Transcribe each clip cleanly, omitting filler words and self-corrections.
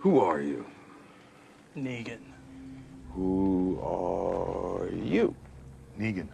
Who are you? Negan. Who are you? Negan.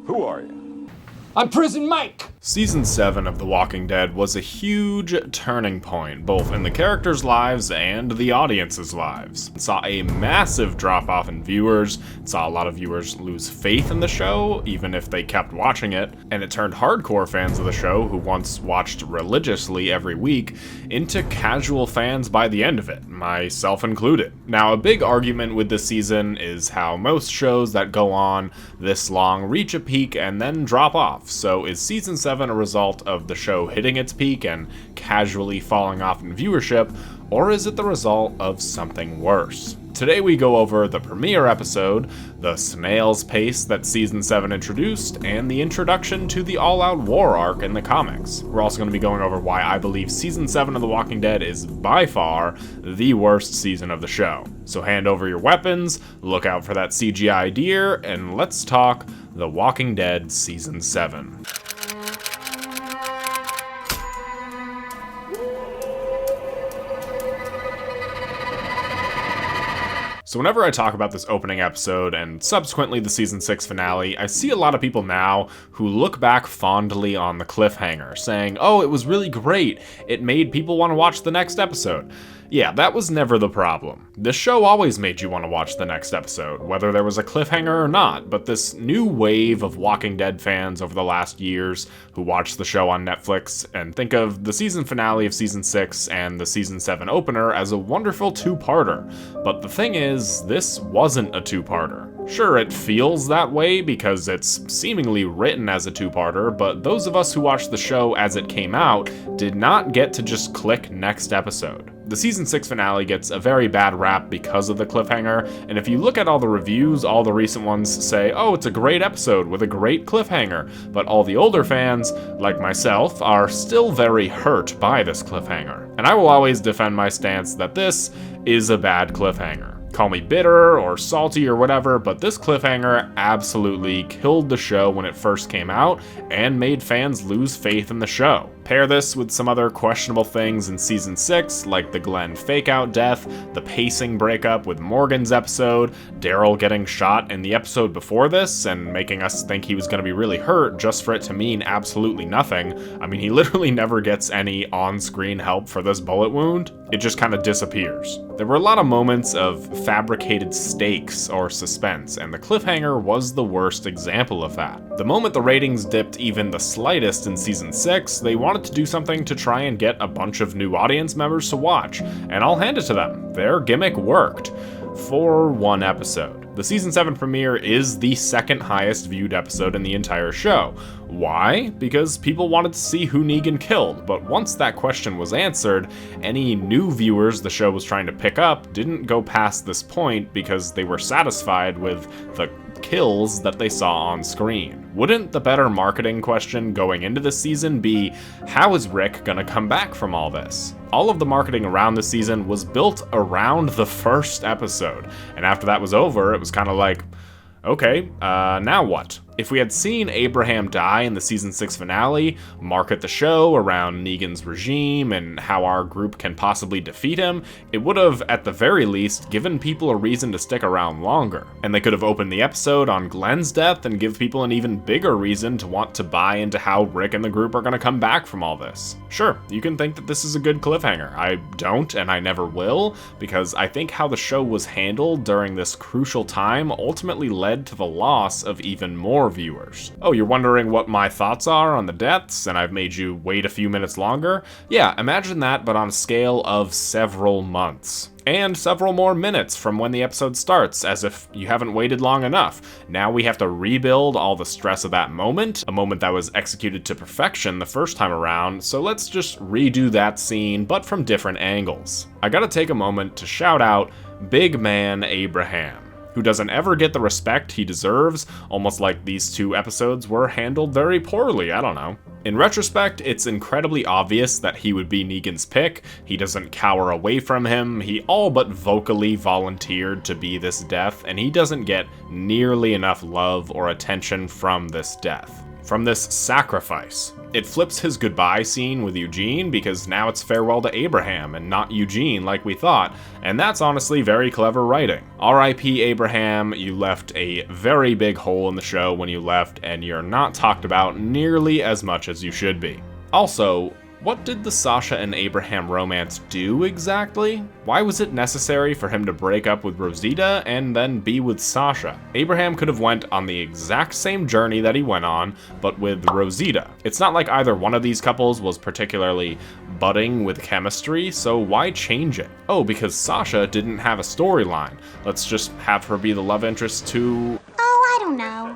Who are you? I'm Prison Mike! Season 7 of The Walking Dead was a huge turning point, both in the characters' lives and the audience's lives. It saw a massive drop-off in viewers, it saw a lot of viewers lose faith in the show, even if they kept watching it, and it turned hardcore fans of the show, who once watched religiously every week, into casual fans by the end of it, myself included. Now, a big argument with this season is how most shows that go on this long reach a peak and then drop off. So is Season 7 a result of the show hitting its peak and casually falling off in viewership, or is it the result of something worse? Today we go over the premiere episode, the snail's pace that Season 7 introduced, and the introduction to the all-out war arc in the comics. We're also going to be going over why I believe Season 7 of The Walking Dead is by far the worst season of the show. So hand over your weapons, look out for that CGI deer, and let's talk The Walking Dead Season 7. So whenever I talk about this opening episode and subsequently the Season 6 finale, I see a lot of people now who look back fondly on the cliffhanger, saying, oh, it was really great, it made people want to watch the next episode. Yeah, that was never the problem. The show always made you want to watch the next episode, whether there was a cliffhanger or not, but this new wave of Walking Dead fans over the last years who watch the show on Netflix and think of the season finale of Season 6 and the Season 7 opener as a wonderful two-parter. But the thing is, this wasn't a two-parter. Sure, it feels that way because it's seemingly written as a two-parter, but those of us who watched the show as it came out did not get to just click next episode. The Season 6 finale gets a very bad rap because of the cliffhanger, and if you look at all the reviews, all the recent ones say, oh, it's a great episode with a great cliffhanger, but all the older fans, like myself, are still very hurt by this cliffhanger. And I will always defend my stance that this is a bad cliffhanger. Call me bitter or salty or whatever, but this cliffhanger absolutely killed the show when it first came out and made fans lose faith in the show. Pair this with some other questionable things in Season 6, like the Glenn fake-out death, the pacing breakup with Morgan's episode, Daryl getting shot in the episode before this and making us think he was going to be really hurt just for it to mean absolutely nothing. I mean, he literally never gets any on-screen help for this bullet wound. It just kind of disappears. There were a lot of moments of fabricated stakes or suspense, and the cliffhanger was the worst example of that. The moment the ratings dipped even the slightest in Season 6, they wanted to do something to try and get a bunch of new audience members to watch, and I'll hand it to them. Their gimmick worked. For one episode. The Season 7 premiere is the second highest viewed episode in the entire show. Why? Because people wanted to see who Negan killed, but once that question was answered, any new viewers the show was trying to pick up didn't go past this point because they were satisfied with the kills that they saw on screen. Wouldn't the better marketing question going into this season be, how is Rick gonna come back from all this? All of the marketing around the season was built around the first episode, and after that was over, it was kind of like, okay, now what? If we had seen Abraham die in the Season 6 finale, market the show around Negan's regime and how our group can possibly defeat him, it would have, at the very least, given people a reason to stick around longer. And they could have opened the episode on Glenn's death and give people an even bigger reason to want to buy into how Rick and the group are going to come back from all this. Sure, you can think that this is a good cliffhanger. I don't, and I never will, because I think how the show was handled during this crucial time ultimately led to the loss of even more viewers. Oh, you're wondering what my thoughts are on the deaths, and I've made you wait a few minutes longer? Yeah, imagine that, but on a scale of several months. And several more minutes from when the episode starts, as if you haven't waited long enough. Now we have to rebuild all the stress of that moment, a moment that was executed to perfection the first time around, so let's just redo that scene, but from different angles. I gotta take a moment to shout out Big Man Abraham, who doesn't ever get the respect he deserves, almost like these two episodes were handled very poorly, I don't know. In retrospect, it's incredibly obvious that he would be Negan's pick. He doesn't cower away from him, he all but vocally volunteered to be this death, and he doesn't get nearly enough love or attention from this death. from this sacrifice. It flips his goodbye scene with Eugene because now it's farewell to Abraham and not Eugene like we thought, and that's honestly very clever writing. R.I.P. Abraham, you left a very big hole in the show when you left, and you're not talked about nearly as much as you should be. Also, what did the Sasha and Abraham romance do exactly? Why was it necessary for him to break up with Rosita and then be with Sasha? Abraham could have went on the exact same journey that he went on, but with Rosita. It's not like either one of these couples was particularly budding with chemistry, so why change it? Oh, because Sasha didn't have a storyline. Let's just have her be the love interest to... Oh, I don't know.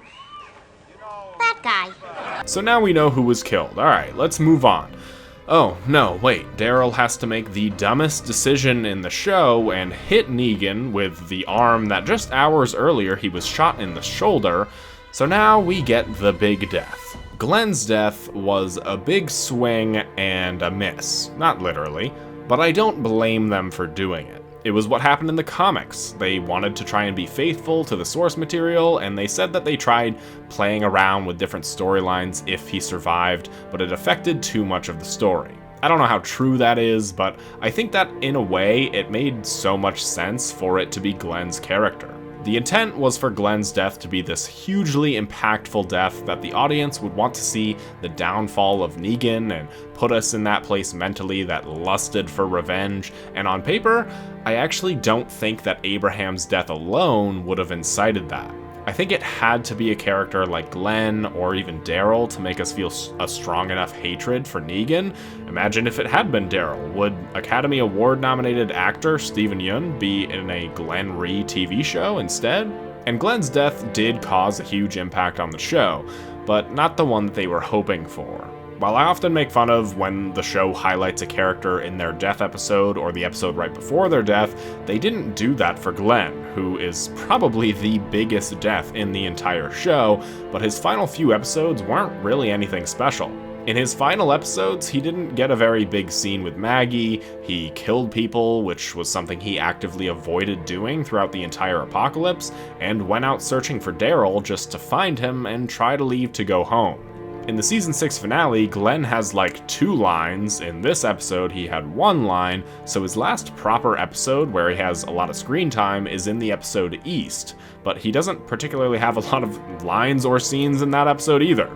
That guy. So now we know who was killed. Alright, let's move on. Oh, no, wait, Daryl has to make the dumbest decision in the show and hit Negan with the arm that just hours earlier he was shot in the shoulder, so now we get the big death. Glenn's death was a big swing and a miss, not literally, but I don't blame them for doing it. It was what happened in the comics. They wanted to try and be faithful to the source material, and they said that they tried playing around with different storylines if he survived, but it affected too much of the story. I don't know how true that is, but I think that in a way it made so much sense for it to be Glenn's character. The intent was for Glenn's death to be this hugely impactful death that the audience would want to see the downfall of Negan and put us in that place mentally that lusted for revenge, and on paper, I actually don't think that Abraham's death alone would have incited that. I think it had to be a character like Glenn or even Daryl to make us feel a strong enough hatred for Negan. Imagine if it had been Daryl. Would Academy Award nominated actor Steven Yeun be in a Glenn Rhee TV show instead? And Glenn's death did cause a huge impact on the show, but not the one that they were hoping for. While I often make fun of when the show highlights a character in their death episode or the episode right before their death, they didn't do that for Glenn, who is probably the biggest death in the entire show, but his final few episodes weren't really anything special. In his final episodes, he didn't get a very big scene with Maggie, he killed people, which was something he actively avoided doing throughout the entire apocalypse, and went out searching for Daryl just to find him and try to leave to go home. In the season 6 finale, Glenn has like 2 lines. In this episode, he had 1 line, so his last proper episode where he has a lot of screen time is in the episode East, but he doesn't particularly have a lot of lines or scenes in that episode either.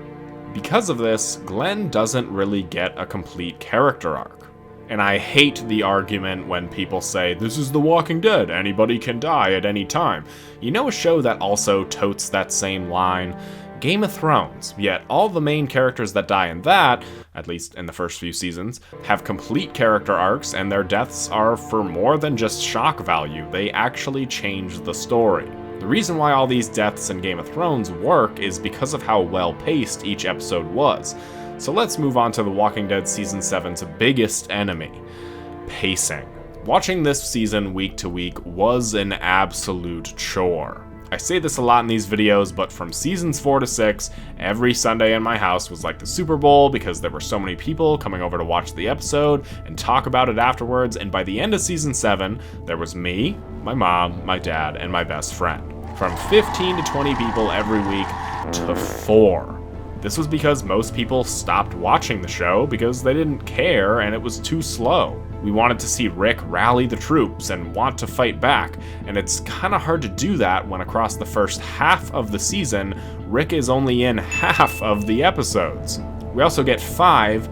Because of this, Glenn doesn't really get a complete character arc. And I hate the argument when people say, this is The Walking Dead, anybody can die at any time. You know a show that also totes that same line? Game of Thrones, yet all the main characters that die in that, at least in the first few seasons, have complete character arcs, and their deaths are for more than just shock value. They actually change the story. The reason why all these deaths in Game of Thrones work is because of how well paced each episode was. So let's move on to The Walking Dead Season 7's biggest enemy, pacing. Watching this season week to week was an absolute chore. I say this a lot in these videos, but from seasons 4 to 6, every Sunday in my house was like the Super Bowl because there were so many people coming over to watch the episode and talk about it afterwards, and by the end of season 7, there was me, my mom, my dad, and my best friend. From 15 to 20 people every week to 4. This was because most people stopped watching the show because they didn't care and it was too slow. We wanted to see Rick rally the troops and want to fight back, and it's kinda hard to do that when across the first half of the season, Rick is only in half of the episodes. We also get 5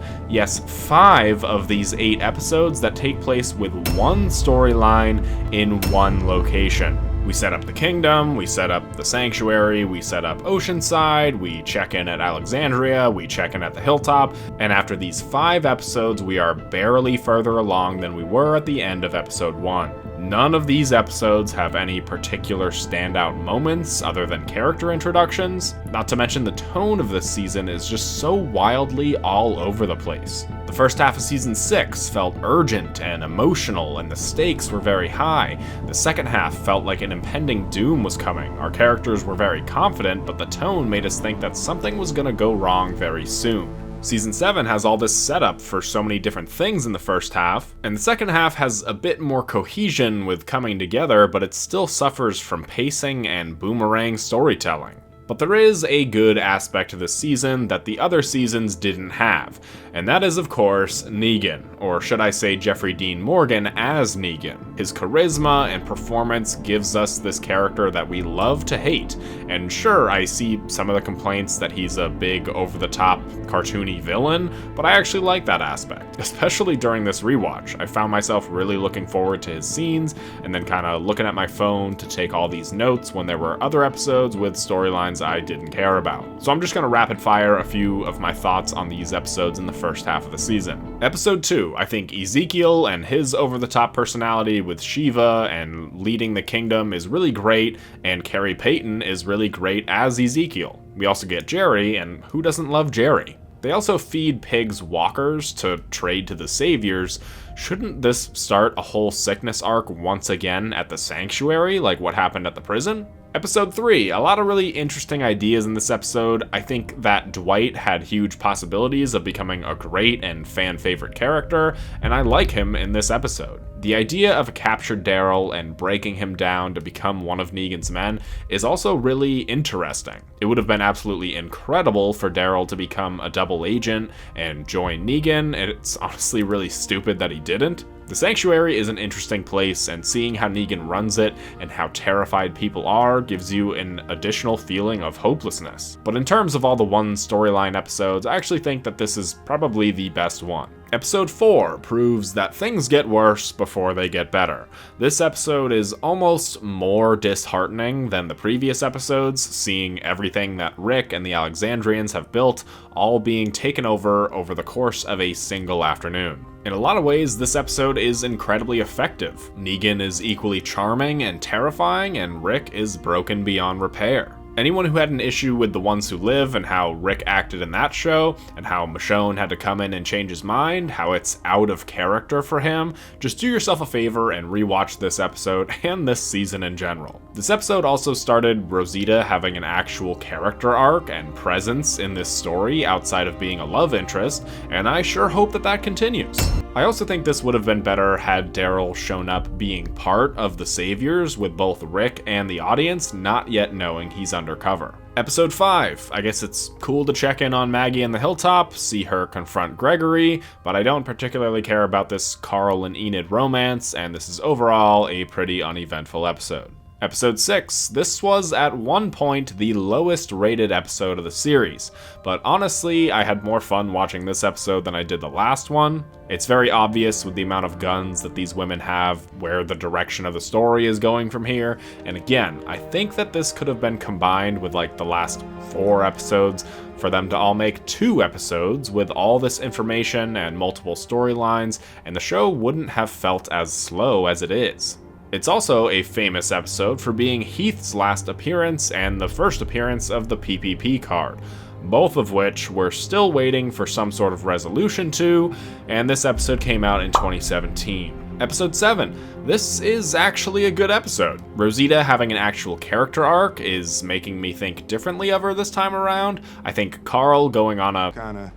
of these 8 episodes that take place with one storyline in one location. We set up the kingdom, we set up the sanctuary, we set up Oceanside, we check in at Alexandria, we check in at the hilltop, and after these 5 episodes, we are barely further along than we were at the end of episode 1. None of these episodes have any particular standout moments other than character introductions, not to mention the tone of this season is just so wildly all over the place. The first half of season 6 felt urgent and emotional, and the stakes were very high. The second half felt like an impending doom was coming. Our characters were very confident, but the tone made us think that something was gonna go wrong very soon. Season 7 has all this setup for so many different things in the first half, and the second half has a bit more cohesion with coming together, but it still suffers from pacing and boomerang storytelling. But there is a good aspect to this season that the other seasons didn't have, and that is, of course, Negan, or should I say Jeffrey Dean Morgan as Negan. His charisma and performance gives us this character that we love to hate, and sure, I see some of the complaints that he's a big, over-the-top, cartoony villain, but I actually like that aspect. Especially during this rewatch, I found myself really looking forward to his scenes, and then kind of looking at my phone to take all these notes when there were other episodes with storylines I didn't care about. So I'm just gonna rapid fire a few of my thoughts on these episodes in the first half of the season. Episode 2, I think Ezekiel and his over-the-top personality with Shiva and leading the kingdom is really great, and Carrie Payton is really great as Ezekiel. We also get Jerry, and who doesn't love Jerry? They also feed pigs walkers to trade to the saviors. Shouldn't this start a whole sickness arc once again at the sanctuary, like what happened at the prison? Episode 3, a lot of really interesting ideas in this episode. I think that Dwight had huge possibilities of becoming a great and fan-favorite character, and I like him in this episode. The idea of a captured Daryl and breaking him down to become one of Negan's men is also really interesting. It would have been absolutely incredible for Daryl to become a double agent and join Negan, and it's honestly really stupid that he didn't. The Sanctuary is an interesting place, and seeing how Negan runs it and how terrified people are gives you an additional feeling of hopelessness. But in terms of all the one storyline episodes, I actually think that this is probably the best one. Episode 4 proves that things get worse before they get better. This episode is almost more disheartening than the previous episodes, seeing everything that Rick and the Alexandrians have built all being taken over the course of a single afternoon. In a lot of ways, this episode is incredibly effective. Negan is equally charming and terrifying, and Rick is broken beyond repair. Anyone who had an issue with The Ones Who Live and how Rick acted in that show, and how Michonne had to come in and change his mind, how it's out of character for him, just do yourself a favor and rewatch this episode and this season in general. This episode also started Rosita having an actual character arc and presence in this story outside of being a love interest, and I sure hope that that continues. I also think this would have been better had Daryl shown up being part of the Saviors with both Rick and the audience not yet knowing he's undercover. Episode 5, I guess it's cool to check in on Maggie on the hilltop, see her confront Gregory, but I don't particularly care about this Carl and Enid romance, and this is overall a pretty uneventful episode. Episode 6, this was at one point the lowest rated episode of the series, but honestly, I had more fun watching this episode than I did the last one. It's very obvious with the amount of guns that these women have, where the direction of the story is going from here, and again, I think that this could have been combined with like the last 4 episodes for them to all make 2 episodes with all this information and multiple storylines, and the show wouldn't have felt as slow as it is. It's also a famous episode for being Heath's last appearance and the first appearance of the PPP card, both of which we're still waiting for some sort of resolution to, and this episode came out in 2017. Episode 7. This is actually a good episode. Rosita having an actual character arc is making me think differently of her this time around. I think Carl going on a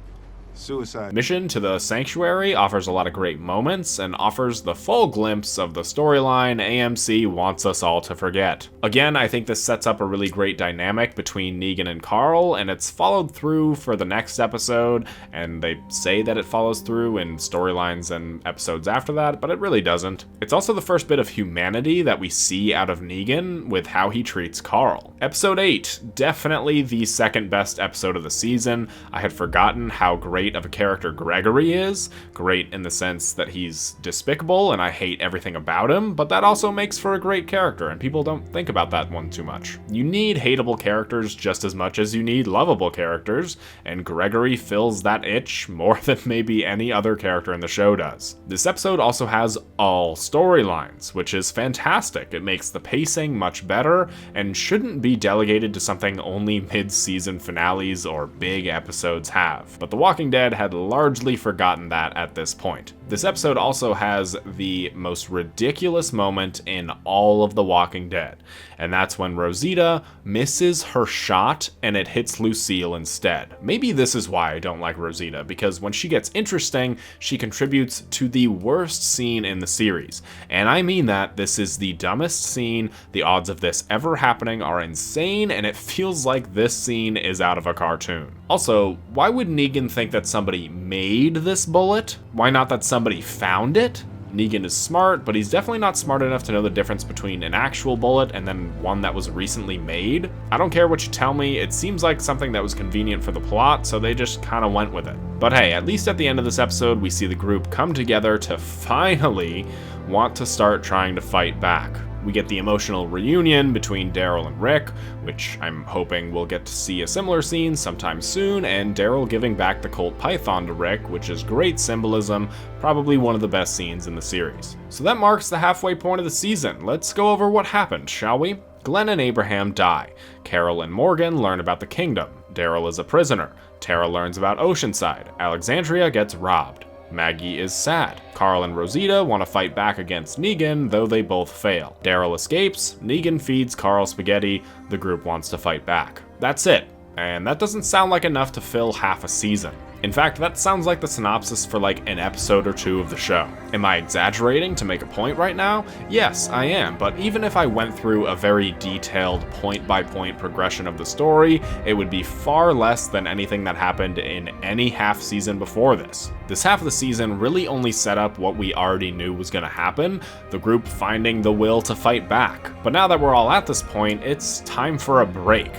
suicide mission to the Sanctuary offers a lot of great moments and offers the full glimpse of the storyline AMC wants us all to forget. Again, I think this sets up a really great dynamic between Negan and Carl, and it's followed through for the next episode, and they say that it follows through in storylines and episodes after that, but it really doesn't. It's also the first bit of humanity that we see out of Negan with how he treats Carl. Episode 8, definitely the second best episode of the season. I had forgotten how great of a character Gregory is. Great in the sense that he's despicable and I hate everything about him, but that also makes for a great character, and people don't think about that one too much. You need hateable characters just as much as you need lovable characters, and Gregory fills that itch more than maybe any other character in the show does. This episode also has all storylines, which is fantastic. It makes the pacing much better and shouldn't be delegated to something only mid-season finales or big episodes have. But The Walking Walking Dead had largely forgotten that at this point. This episode also has the most ridiculous moment in all of The Walking Dead, and that's when Rosita misses her shot and it hits Lucille instead. Maybe this is why I don't like Rosita, because when she gets interesting, she contributes to the worst scene in the series. And I mean that this is the dumbest scene, the odds of this ever happening are insane, and it feels like this scene is out of a cartoon. Also, why would Negan think that somebody made this bullet? Why not that somebody found it? Negan is smart, but he's definitely not smart enough to know the difference between an actual bullet and then one that was recently made. I don't care what you tell me, it seems like something that was convenient for the plot, so they just kinda went with it. But hey, at least at the end of this episode, we see the group come together to finally want to start trying to fight back. We get the emotional reunion between Daryl and Rick, which I'm hoping we'll get to see a similar scene sometime soon, and Daryl giving back the Colt Python to Rick, which is great symbolism, probably one of the best scenes in the series. So that marks the halfway point of the season. Let's go over what happened, shall we? Glenn and Abraham die. Carol and Morgan learn about the kingdom. Daryl is a prisoner. Tara learns about Oceanside. Alexandria gets robbed. Maggie is sad. Carl and Rosita want to fight back against Negan, though they both fail. Daryl escapes, Negan feeds Carl spaghetti, the group wants to fight back. That's it, and that doesn't sound like enough to fill half a season. In fact, that sounds like the synopsis for like an episode or two of the show. Am I exaggerating to make a point right now? Yes, I am, but even if I went through a very detailed point-by-point progression of the story, it would be far less than anything that happened in any half season before this. This half of the season really only set up what we already knew was going to happen, the group finding the will to fight back. But now that we're all at this point, it's time for a break.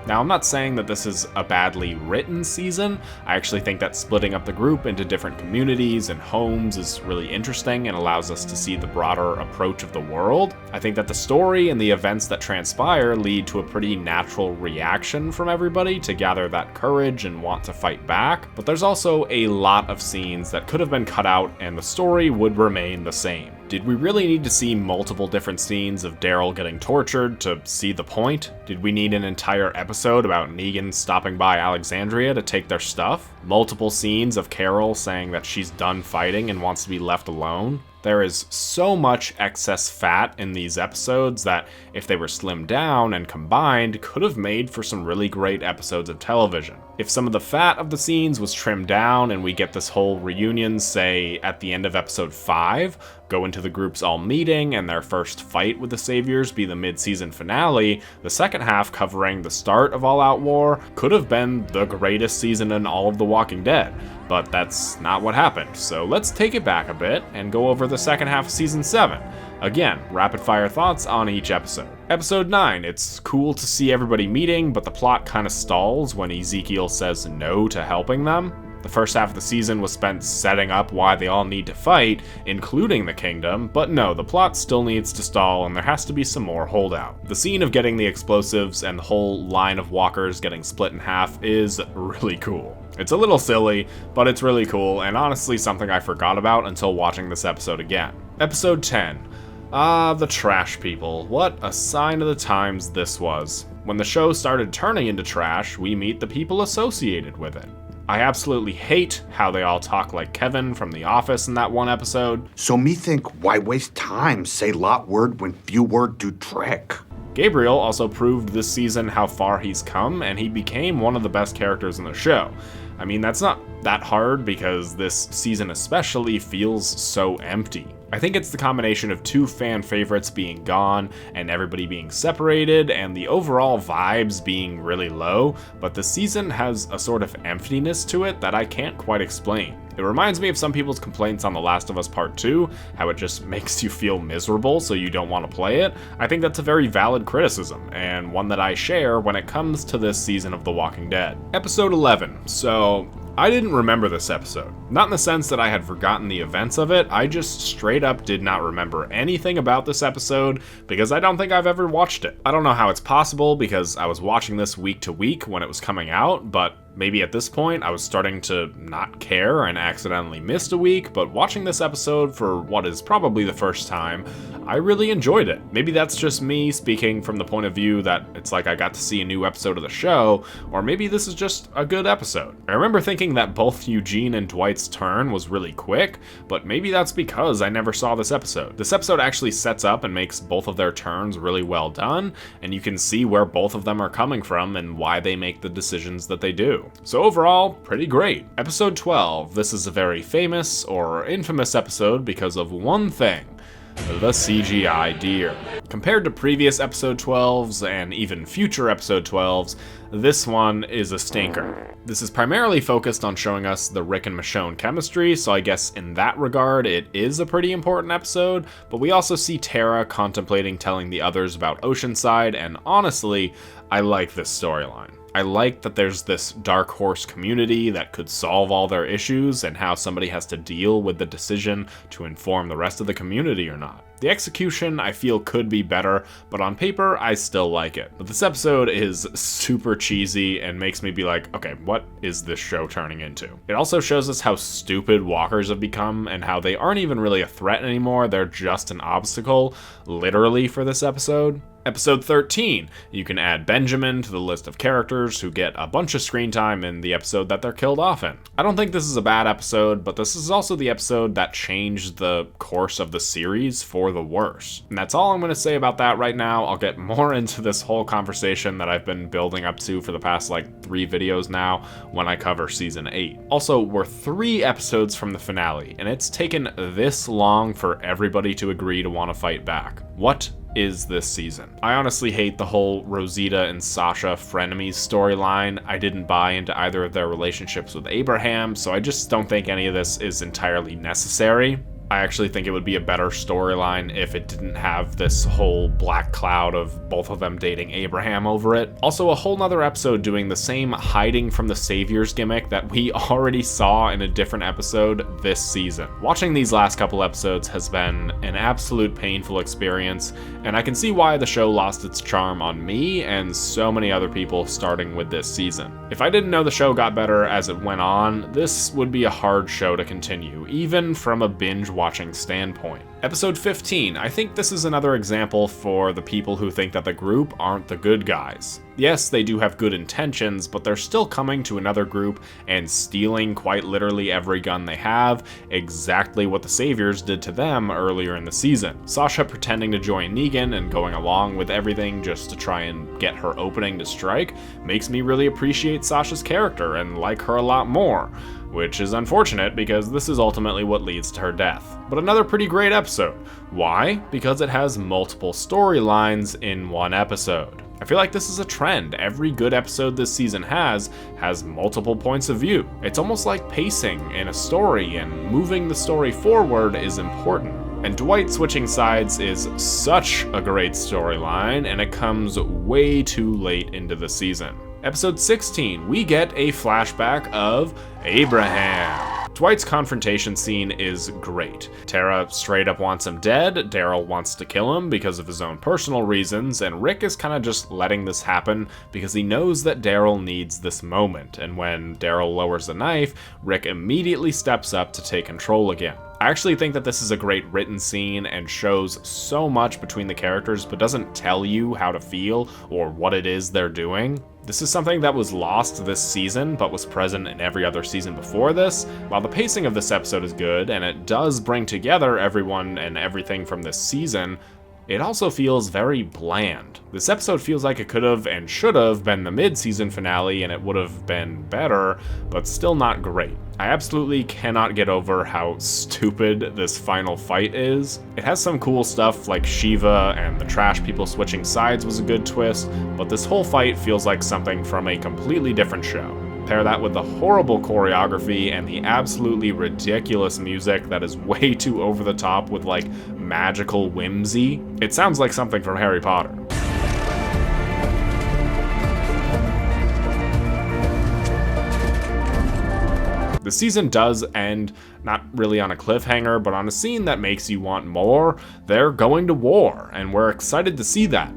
Now, I'm not saying that this is a badly written season. I actually think that splitting up the group into different communities and homes is really interesting and allows us to see the broader approach of the world. I think that the story and the events that transpire lead to a pretty natural reaction from everybody to gather that courage and want to fight back. But there's also a lot of scenes that could have been cut out and the story would remain the same. Did we really need to see multiple different scenes of Daryl getting tortured to see the point? Did we need an entire episode about Negan stopping by Alexandria to take their stuff? Multiple scenes of Carol saying that she's done fighting and wants to be left alone? There is so much excess fat in these episodes that, if they were slimmed down and combined, could have made for some really great episodes of television. If some of the fat of the scenes was trimmed down and we get this whole reunion, say, at the end of episode 5, go into the groups all meeting and their first fight with the Saviors be the mid-season finale, the second half covering the start of All Out War could have been the greatest season in all of The Walking Dead. But that's not what happened, so let's take it back a bit and go over the second half of Season 7. Again, rapid-fire thoughts on each episode. Episode 9, it's cool to see everybody meeting, but the plot kinda stalls when Ezekiel says no to helping them. The first half of the season was spent setting up why they all need to fight, including the kingdom, but no, the plot still needs to stall and there has to be some more holdout. The scene of getting the explosives and the whole line of walkers getting split in half is really cool. It's a little silly, but it's really cool, and honestly something I forgot about until watching this episode again. Episode 10. The trash people. What a sign of the times this was. When the show started turning into trash, we meet the people associated with it. I absolutely hate how they all talk like Kevin from The Office in that one episode. So me think, why waste time? Say lot word when few word do trick. Gabriel also proved this season how far he's come, and he became one of the best characters in the show. I mean, that's not that hard because this season especially feels so empty. I think it's the combination of two fan favorites being gone and everybody being separated and the overall vibes being really low, but the season has a sort of emptiness to it that I can't quite explain. It reminds me of some people's complaints on The Last of Us Part 2, how it just makes you feel miserable so you don't want to play it. I think that's a very valid criticism, and one that I share when it comes to this season of The Walking Dead. Episode 11. So, I didn't remember this episode. Not in the sense that I had forgotten the events of it, I just straight up did not remember anything about this episode because I don't think I've ever watched it. I don't know how it's possible because I was watching this week to week when it was coming out, but Maybe at this point I was starting to not care and accidentally missed a week, but watching this episode for what is probably the first time, I really enjoyed it. Maybe that's just me speaking from the point of view that it's like I got to see a new episode of the show, or maybe this is just a good episode. I remember thinking that both Eugene and Dwight's turn was really quick, but maybe that's because I never saw this episode. This episode actually sets up and makes both of their turns really well done, and you can see where both of them are coming from and why they make the decisions that they do. So overall, pretty great. Episode 12. This is a very famous or infamous episode because of one thing: the CGI deer. Compared to previous episode 12s and even future episode 12s, this one is a stinker. This is primarily focused on showing us the Rick and Michonne chemistry, so I guess in that regard it is a pretty important episode, but we also see Tara contemplating telling the others about Oceanside, and honestly, I like this storyline. I like that there's this dark horse community that could solve all their issues and how somebody has to deal with the decision to inform the rest of the community or not. The execution, I feel, could be better, but on paper, I still like it. But this episode is super cheesy and makes me be like, okay, what is this show turning into? It also shows us how stupid walkers have become and how they aren't even really a threat anymore, they're just an obstacle, literally, for this episode. Episode 13, you can add Benjamin to the list of characters who get a bunch of screen time in the episode that they're killed off in. I don't think this is a bad episode, but this is also the episode that changed the course of the series for the worse. And that's all I'm going to say about that right now. I'll get more into this whole conversation that I've been building up to for the past 3 videos now when I cover season 8. Also, we're 3 episodes from the finale, and it's taken this long for everybody to agree to want to fight back. What is this season? I honestly hate the whole Rosita and Sasha frenemies storyline. I didn't buy into either of their relationships with Abraham, so I just don't think any of this is entirely necessary. I actually think it would be a better storyline if it didn't have this whole black cloud of both of them dating Abraham over it. Also, a whole nother episode doing the same hiding from the saviors gimmick that we already saw in a different episode this season. Watching these last couple episodes has been an absolute painful experience, and I can see why the show lost its charm on me and so many other people starting with this season. If I didn't know the show got better as it went on, this would be a hard show to continue, even from a binge watching standpoint. Episode 15, I think this is another example for the people who think that the group aren't the good guys. Yes, they do have good intentions, but they're still coming to another group and stealing quite literally every gun they have, exactly what the saviors did to them earlier in the season. Sasha pretending to join Negan and going along with everything just to try and get her opening to strike makes me really appreciate Sasha's character and like her a lot more, which is unfortunate because this is ultimately what leads to her death. But another pretty great episode. Why? Because it has multiple storylines in one episode. I feel like this is a trend. Every good episode this season has multiple points of view. It's almost like pacing in a story, and moving the story forward is important. And Dwight switching sides is such a great storyline, and it comes way too late into the season. Episode 16, we get a flashback of Abraham. Dwight's confrontation scene is great. Tara straight up wants him dead, Daryl wants to kill him because of his own personal reasons, and Rick is kind of just letting this happen because he knows that Daryl needs this moment, and when Daryl lowers the knife, Rick immediately steps up to take control again. I actually think that this is a great written scene and shows so much between the characters but doesn't tell you how to feel or what it is they're doing. This is something that was lost this season, but was present in every other season before this. While the pacing of this episode is good, and it does bring together everyone and everything from this season, it also feels very bland. This episode feels like it could have and should have been the mid-season finale, and it would have been better, but still not great. I absolutely cannot get over how stupid this final fight is. It has some cool stuff like Shiva and the trash people switching sides was a good twist, but this whole fight feels like something from a completely different show. Pair that with the horrible choreography and the absolutely ridiculous music that is way too over the top with magical whimsy. It sounds like something from Harry Potter. The season does end, not really on a cliffhanger, but on a scene that makes you want more. They're going to war, and we're excited to see that.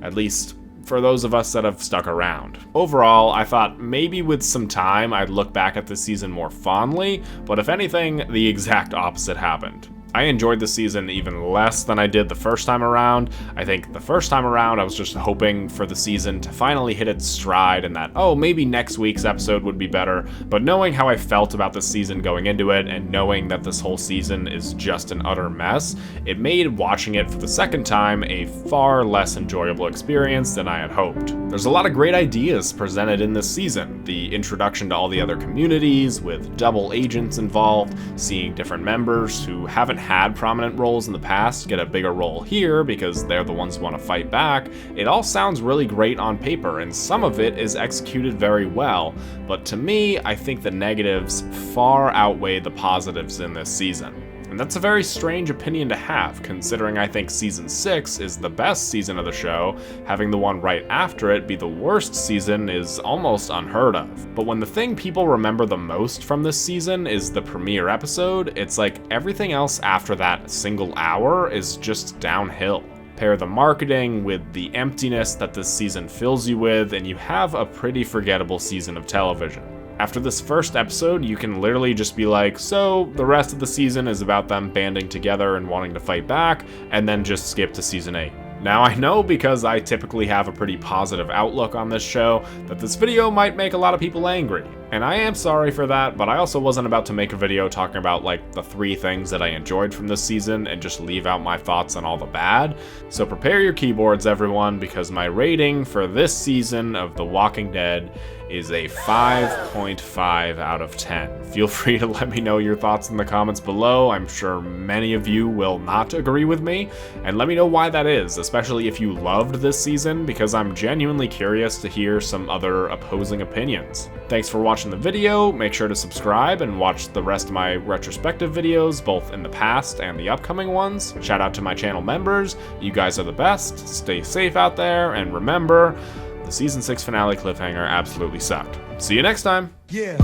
At least for those of us that have stuck around. Overall, I thought maybe with some time I'd look back at this season more fondly, but if anything, the exact opposite happened. I enjoyed the season even less than I did the first time around. I think the first time around I was just hoping for the season to finally hit its stride and that, oh, maybe next week's episode would be better, but knowing how I felt about this season going into it and knowing that this whole season is just an utter mess, it made watching it for the second time a far less enjoyable experience than I had hoped. There's a lot of great ideas presented in this season. The introduction to all the other communities with double agents involved, seeing different members who haven't had prominent roles in the past get a bigger role here because they're the ones who want to fight back. It all sounds really great on paper, and some of it is executed very well, but to me, I think the negatives far outweigh the positives in this season. And that's a very strange opinion to have, considering I think Season 6 is the best season of the show. Having the one right after it be the worst season is almost unheard of. But when the thing people remember the most from this season is the premiere episode, it's like everything else after that single hour is just downhill. Pair the marketing with the emptiness that this season fills you with, and you have a pretty forgettable season of television. After this first episode, you can literally just be like, so the rest of the season is about them banding together and wanting to fight back, and then just skip to Season 8. Now I know, because I typically have a pretty positive outlook on this show, that this video might make a lot of people angry. And I am sorry for that, but I also wasn't about to make a video talking about like the 3 things that I enjoyed from this season and just leave out my thoughts on all the bad. So prepare your keyboards, everyone, because my rating for this season of The Walking Dead is a 5.5 out of 10. Feel free to let me know your thoughts in the comments below. I'm sure many of you will not agree with me, and let me know why that is, especially if you loved this season, because I'm genuinely curious to hear some other opposing opinions. Thanks for watching the video. Make sure to subscribe and watch the rest of my retrospective videos, both in the past and the upcoming ones. Shout out to my channel members. You guys are the best. Stay safe out there, and remember, the Season 6 finale cliffhanger absolutely sucked. See you next time! Yeah.